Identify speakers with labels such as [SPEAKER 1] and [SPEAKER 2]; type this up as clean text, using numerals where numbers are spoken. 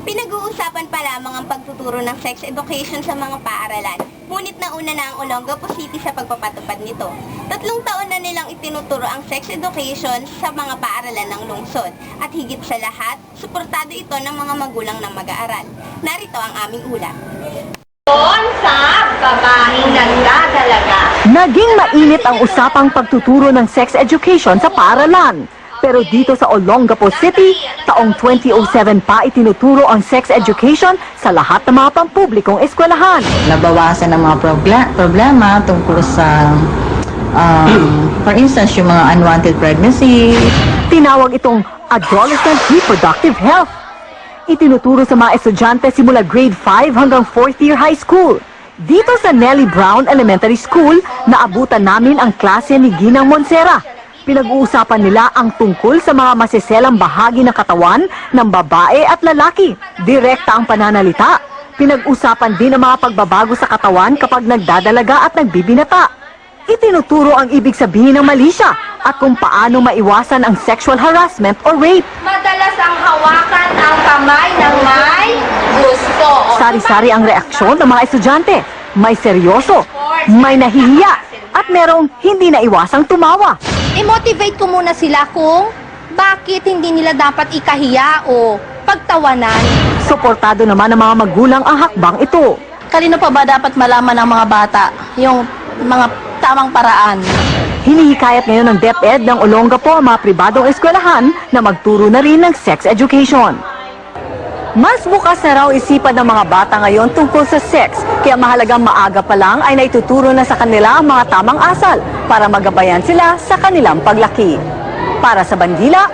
[SPEAKER 1] Pinag-uusapan pa lamang ang pagtuturo ng sex education sa mga paaralan, ngunit nauna na ang Olongapo City sa pagpapatupad nito. 3 taon na nilang itinuturo ang sex education sa mga paaralan ng lungsod, at higit sa lahat, suportado ito ng mga magulang ng mag-aaral. Narito ang aming ulat.
[SPEAKER 2] Sa babaeng nagdadalaga.
[SPEAKER 3] Naging mainit ang usapang pagtuturo ng sex education sa paaralan. Pero dito sa Olongapo City, taong 2007 pa itinuturo ang sex education sa lahat ng mga pampublikong eskwelahan.
[SPEAKER 4] Nabawasan ang mga problema tungkol sa, for instance, yung mga unwanted pregnancy.
[SPEAKER 3] Tinawag itong adolescent reproductive health. Itinuturo sa mga estudyante simula grade 5 hanggang 4th year high school. Dito sa Nellie Brown Elementary School, naabutan namin ang klase ni Ginang Monsera. Pinag-uusapan nila ang tungkol sa mga masiselang bahagi ng katawan ng babae at lalaki. Direkta ang pananalita. Pinag-usapan din ang mga pagbabago sa katawan kapag nagdadalaga at nagbibinata. Itinuturo ang ibig sabihin ng mali siya at kung paano maiwasan ang sexual harassment o rape.
[SPEAKER 2] Madalas ang hawakan ang kamay ng may gusto.
[SPEAKER 3] Sari-sari ang reaksyon ng mga estudyante. May seryoso, may nahihiya, at merong hindi naiwasang tumawa.
[SPEAKER 5] I-motivate ko muna sila kung bakit hindi nila dapat ikahiya o pagtawanan.
[SPEAKER 3] Suportado naman ng mga magulang ang hakbang ito.
[SPEAKER 5] Kanino pa ba dapat malaman ng mga bata yung mga tamang paraan?
[SPEAKER 3] Hinihikayat ngayon ng DepEd ng Olongapo ang mga pribadong eskwelahan na magturo na rin ng sex education. Mas bukas na raw isipan ng mga bata ngayon tungkol sa sex, kaya mahalagang maaga pa lang ay naituturo na sa kanila ang mga tamang asal para magabayan sila sa kanilang paglaki. Para sa Bandila,